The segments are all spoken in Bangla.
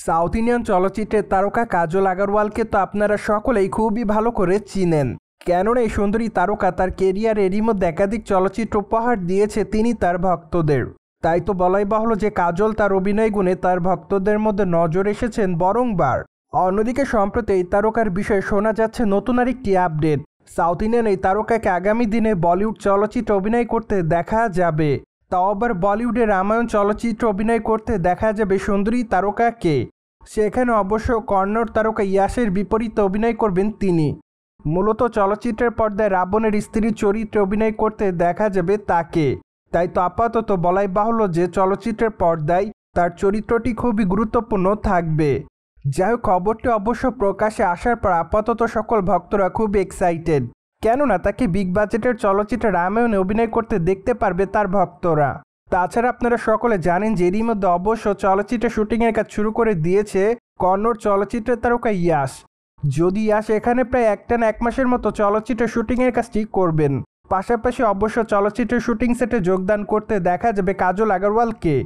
সাউথ ইন্ডিয়ান চলচ্চিত্রের তারকা কাজল আগরওয়ালকে তো আপনারা সকলেই খুবই ভালো করে চিনেন। কেননা এই সুন্দরী তারকা তার কেরিয়ার এরই মধ্যে একাধিক চলচ্চিত্র উপহার দিয়েছে তিনি তার ভক্তদের। তাই তো বলাই বাহুল্য যে কাজল তার অভিনয় গুণে তার ভক্তদের মধ্যে নজর এসেছেন বরংবার। অন্যদিকে সম্প্রতি এই তারকার বিষয়ে শোনা যাচ্ছে নতুন আরেকটি আপডেট। সাউথ ইন্ডিয়ান এই তারকাকে আগামী দিনে বলিউড চলচ্চিত্রে অভিনয় করতে দেখা যাবে। তাও আবার বলিউডের রামায়ণ চলচ্চিত্রে অভিনয় করতে দেখা যাবে সুন্দরী তারকাকে। সেখানে অবশ্য কন্নড় তারকা ইয়াশের বিপরীতে অভিনয় করবেন তিনি। মূলত চলচ্চিত্রের পর্দায় রাবণের স্ত্রীর চরিত্রে অভিনয় করতে দেখা যাবে তাকে। তাই তো আপাতত বলাই বাহুল্য যে চলচ্চিত্রের পর্দায় তার চরিত্রটি খুবই গুরুত্বপূর্ণ থাকবে। যাই হোক, খবরটি অবশ্য প্রকাশে আসার পর আপাতত সকল ভক্তরা খুব এক্সাইটেড, কেননা তাকে বিগ বাজেটের চলচ্চিত্রে রামায়ণে অভিনয় করতে দেখতে পারবে তার ভক্তরা। তাছাড়া আপনারা সকলে জানেন যে এরই মধ্যে অবশ্য চলচ্চিত্রের শুটিংয়ের কাজ শুরু করে দিয়েছে কন্নড় চলচ্চিত্রের তারকা ইয়াশ। যদি ইয়াশ এখানে প্রায় একটানা 1 মাসের মতো চলচ্চিত্রের শুটিংয়ের কাজটি করবেন। পাশাপাশি অবশ্য চলচ্চিত্রের শুটিং সেটে যোগদান করতে দেখা যাবে কাজল আগরওয়ালকে।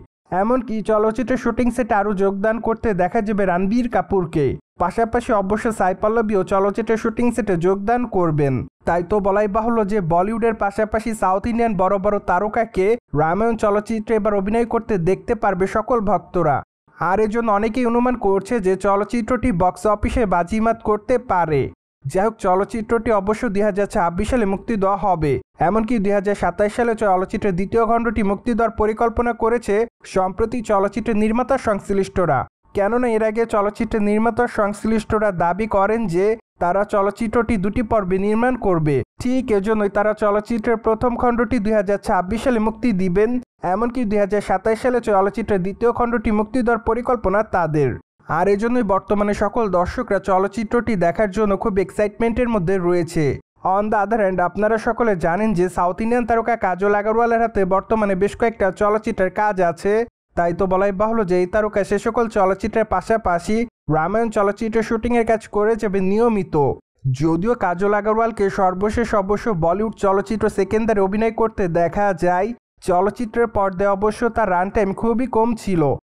এমনকি চলচ্চিত্রের শুটিং সেটে আরও যোগদান করতে দেখা যাবে রণবীর কাপুরকে। পাশাপাশি অবশ্য সাই পল্লবীও চলচ্চিত্রের শুটিং সেটে যোগদান করবেন। তাই তো বলাই বাহুল্য যে বলিউডের পাশাপাশি সাউথ ইন্ডিয়ান বড় বড় তারকাকে রামায়ণ চলচ্চিত্রে এবার অভিনয় করতে দেখতে পারবে সকল ভক্তরা। আর এজন্য অনেকেই অনুমান করছে যে চলচ্চিত্রটি বক্স অফিসে বাজিমাত করতে পারে। যাই হোক, চলচ্চিত্রটি অবশ্য 2026 সালে মুক্তি দেওয়া হবে। এমনকি 2027 সালে চলচ্চিত্রের দ্বিতীয় খণ্ডটি মুক্তি দেওয়ার পরিকল্পনা করেছে সম্প্রতি চলচ্চিত্রের নির্মাতা সংশ্লিষ্টরা। কেননা এর আগে চলচ্চিত্রের নির্মাতা সংশ্লিষ্টরা দাবি করেন যে তারা চলচ্চিত্রটি 2টি পর্বে নির্মাণ করবে। ঠিক এজন্যই তারা চলচ্চিত্রের প্রথম খণ্ডটি 2026 সালে মুক্তি দিবেন। এমনকি 2027 সালে চলচ্চিত্রের দ্বিতীয় খণ্ডটি মুক্তি দেওয়ার পরিকল্পনা তাদের। আর এজন্যই বর্তমানে সকল দর্শকরা চলচ্চিত্রটি দেখার জন্য খুব এক্সাইটমেন্টের মধ্যে রয়েছে। অন দ্য আদার হ্যান্ড, আপনারা সকলে জানেন যে সাউথ ইন্ডিয়ান তারকা কাজল আগরওয়ালের হাতে বর্তমানে বেশ কয়েকটা চলচ্চিত্রের কাজ আছে। তাই তো বলাই বাহুল্য যে এই তারকা সে সকল চলচ্চিত্রের পাশাপাশি রামায়ণ চলচ্চিত্রের শুটিংয়ের কাজ করে যাবে নিয়মিত। যদিও কাজল আগরওয়ালকে সর্বশেষ অবশ্য বলিউড চলচ্চিত্র সেকেন্দারে অভিনয় করতে দেখা যায়, চলচ্চিত্রের পর্দায় অবশ্য তার রান টাইম খুবই কম ছিল।